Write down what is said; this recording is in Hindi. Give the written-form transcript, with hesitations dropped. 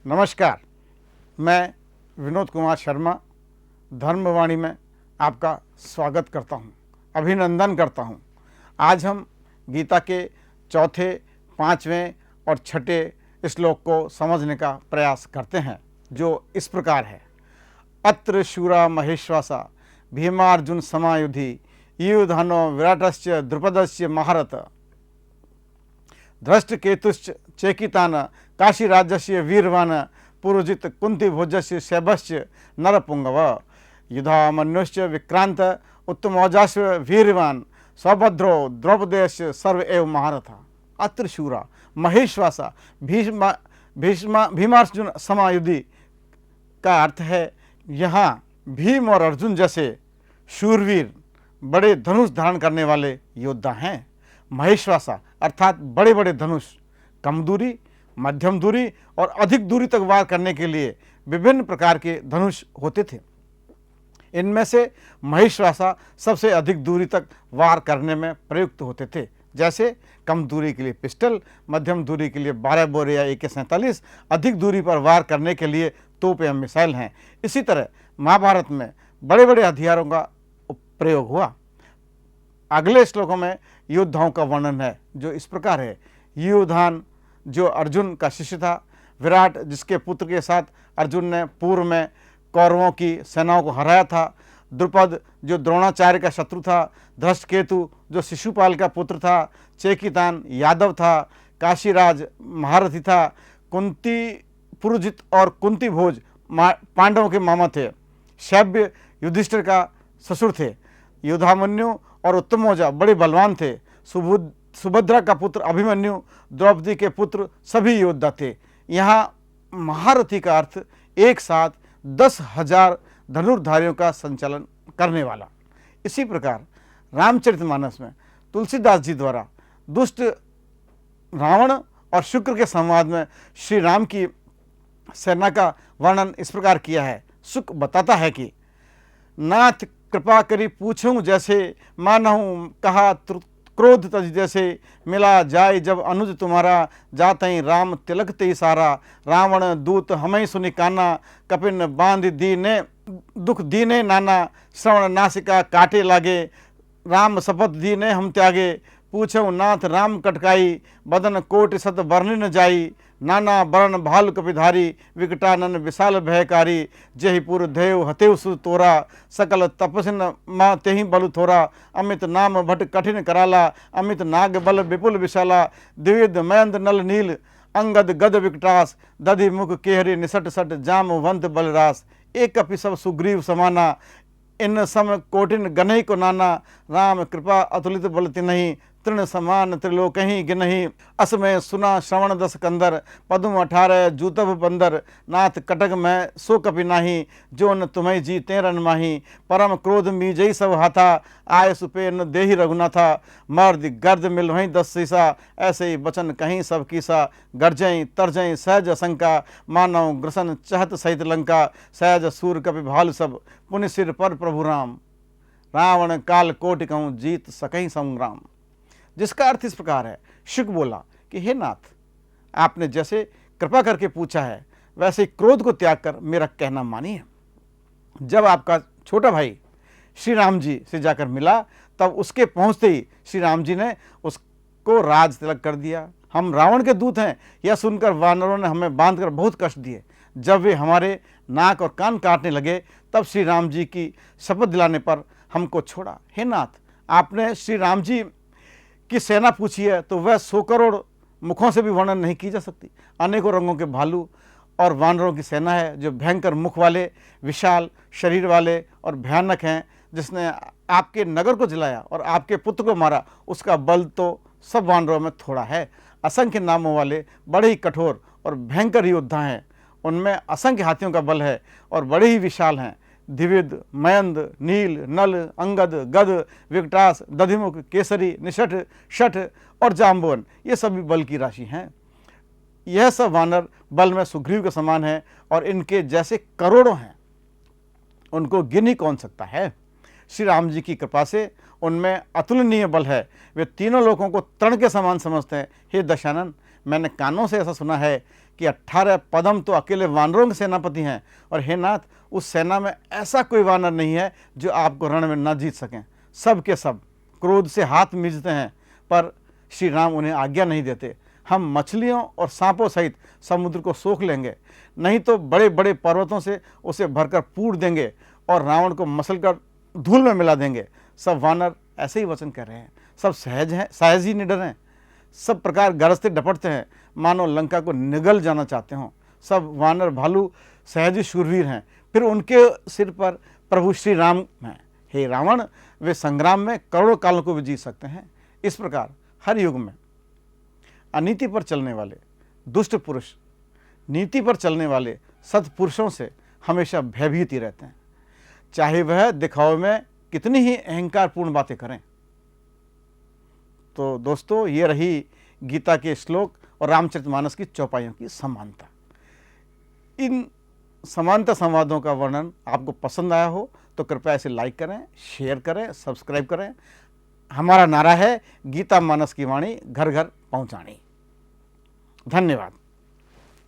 नमस्कार, मैं विनोद कुमार शर्मा धर्मवाणी में आपका स्वागत करता हूं, अभिनंदन करता हूं। आज हम गीता के चौथे, पाँचवें और छठे श्लोक को समझने का प्रयास करते हैं, जो इस प्रकार है। अत्र शूरा महेश्वासा भीमार्जुन समायुधि युधानो विराटस्य द्रुपदस्य महारथ धृष्टकेतुश्च चेकितान काशी राज्यस्य वीरवान पुरोजित कुंती भोजस्य शैभस्य नरपुंगव युधामन्युश्च विक्रांत उत्तमौजास्य वीरवान सौभद्रो द्रौपदेयस्य सर्व एव महारथा। अत्र शूरा महेश्वासा भीमार्जुन समायुधि का अर्थ है यहाँ भीम और अर्जुन जैसे शूरवीर बड़े धनुष धारण करने वाले योद्धा हैं। महेश्वासा अर्थात बड़े बड़े धनुष कम दूरी, मध्यम दूरी और अधिक दूरी तक वार करने के लिए विभिन्न प्रकार के धनुष होते थे। इनमें से महेश्वासा सबसे अधिक दूरी तक वार करने में प्रयुक्त होते थे। जैसे कम दूरी के लिए पिस्टल, मध्यम दूरी के लिए 12 बोर या AK-47, अधिक दूरी पर वार करने के लिए तोप या मिसाइल हैं। इसी तरह महाभारत में बड़े बड़े हथियारों का प्रयोग हुआ। अगले श्लोकों में योद्धाओं का वर्णन है, जो इस प्रकार है। युधान जो अर्जुन का शिष्य था, विराट जिसके पुत्र के साथ अर्जुन ने पूर्व में कौरवों की सेनाओं को हराया था, द्रुपद जो द्रोणाचार्य का शत्रु था, धृष्टकेतु जो शिशुपाल का पुत्र था, चेकितान यादव था, काशीराज महारथी था, कुंती पुरोजित और कुंती भोज पांडवों के मामा थे, शैब्य युधिष्ठिर का ससुर थे, युधामन्यु और उत्तमौजा बड़े बलवान थे, सुभद्रा का पुत्र अभिमन्यु, द्रौपदी के पुत्र सभी योद्धा थे। यहाँ महारथी का अर्थ एक साथ 10,000 धनुर्धारियों का संचालन करने वाला। इसी प्रकार रामचरितमानस में तुलसीदास जी द्वारा दुष्ट रावण और शुक्र के संवाद में श्री राम की सेना का वर्णन इस प्रकार किया है। शुक बताता है कि नाथ कृपा करी पूछूं जैसे, मानहूं कहा क्रोध तज जैसे, मिला जाय जब अनुज तुम्हारा, जाते राम तिलक ते सारा, रावण दूत हमें सुनि काना, कपिन बांध दीने दुख दीने नाना, श्रवण नासिका काटे लागे, राम शपथ दीने हम त्यागे, पूछो नाथ राम कटकाई, बदन कोट सत बरन न जाई, नाना बरण भाल कपिधारी, विकटानन विशाल भयकारी, जयपुर देव हतेव सु तोरा, सकल तपसिन माँ तेहि बलु थोरा, अमित नाम भट कठिन कराला, अमित नाग बल विपुल विशाला, द्विविध मयंद नल नील, अंगद गद विकटास, दधि मुख केहरी निसट सट जामवंत बलरास, एक कपि सब सुग्रीव समाना, इन सम कोटिन गनहि को नाना, राम कृपा अतुलित बल तिन्हि, तृण समान त्रिलोकहि गिनहि, असमय सुना श्रवण दस कंदर, पद्म 18 जूतभ बंदर, नाथ कटक में सो कपि नाही, जो न तुम्हें जी तेरन माही, परम क्रोध मीजई सब हाथा, आय सुपे न देहि रघुनाथा, मर्द गर्द मिल वहीं 10 सीसा, ऐसे ही बचन कहीं सब कीसा, गर्जई तरजई सहज शंका, मानव ग्रसन चहत सहित लंका, सहज सूर कपि भाल सब, पुनि सिर पर प्रभु राम, रावण काल कोटि कहूँ जीत सकहीं संग्राम। जिसका अर्थ इस प्रकार है। शुक बोला कि हे नाथ, आपने जैसे कृपा करके पूछा है, वैसे क्रोध को त्याग कर मेरा कहना मानिए। जब आपका छोटा भाई श्री राम जी से जाकर मिला, तब उसके पहुंचते ही श्री राम जी ने उसको राज तिलक कर दिया। हम रावण के दूत हैं, यह सुनकर वानरों ने हमें बांधकर बहुत कष्ट दिए। जब वे हमारे नाक और कान काटने लगे, तब श्री राम जी की शपथ दिलाने पर हमको छोड़ा। हे नाथ, आपने श्री राम जी की सेना पूछी है, तो वह 100 करोड़ मुखों से भी वर्णन नहीं की जा सकती। अनेकों रंगों के भालू और वानरों की सेना है, जो भयंकर मुख वाले, विशाल शरीर वाले और भयानक हैं। जिसने आपके नगर को जलाया और आपके पुत्र को मारा, उसका बल तो सब वानरों में थोड़ा है। असंख्य नामों वाले बड़े ही कठोर और भयंकर योद्धा हैं, उनमें असंख्य हाथियों का बल है और बड़े ही विशाल हैं। द्विविध मयंद नील नल अंगद गद विकटास दधिमुख केसरी निषठ शठ और जाम्बवन, ये सभी बल की राशि हैं। यह सब वानर बल में सुग्रीव के समान है और इनके जैसे करोड़ों हैं, उनको गिन ही कौन सकता है। श्री राम जी की कृपा से उनमें अतुलनीय बल है। वे तीनों लोगों को तृण के समान समझते हैं। हे दशानन, मैंने कानों से ऐसा सुना है कि 18 पदम तो अकेले वानरों के सेनापति हैं, और हे नाथ, उस सेना में ऐसा कोई वानर नहीं है जो आपको रण में न जीत सकें। सब के सब क्रोध से हाथ मींचते हैं, पर श्री राम उन्हें आज्ञा नहीं देते। हम मछलियों और सांपों सहित समुद्र को सोख लेंगे, नहीं तो बड़े बड़े पर्वतों से उसे भरकर पूर देंगे और रावण को मसलकर धूल में मिला देंगे। सब वानर ऐसे ही वचन कर रहे हैं। सब सहज ही निडर हैं। सब प्रकार गरजते डपटते हैं, मानो लंका को निगल जाना चाहते हों। सब वानर भालू सहज ही शूरवीर हैं। फिर उनके सिर पर प्रभु श्री राम हैं। हे रावण, वे संग्राम में करोड़ों कालों को भी जीत सकते हैं। इस प्रकार हर युग में अनीति पर चलने वाले दुष्ट पुरुष नीति पर चलने वाले सत्पुरुषों से हमेशा भयभीत ही रहते हैं, चाहे वह दिखावे में कितनी ही अहंकारपूर्ण बातें करें। तो दोस्तों, ये रही गीता के श्लोक और रामचरितमानस की चौपाइयों की समानता। इन समानता संवादों का वर्णन आपको पसंद आया हो तो कृपया इसे लाइक करें, शेयर करें, सब्सक्राइब करें। हमारा नारा है, गीता मानस की वाणी घर घर पहुंचानी। धन्यवाद।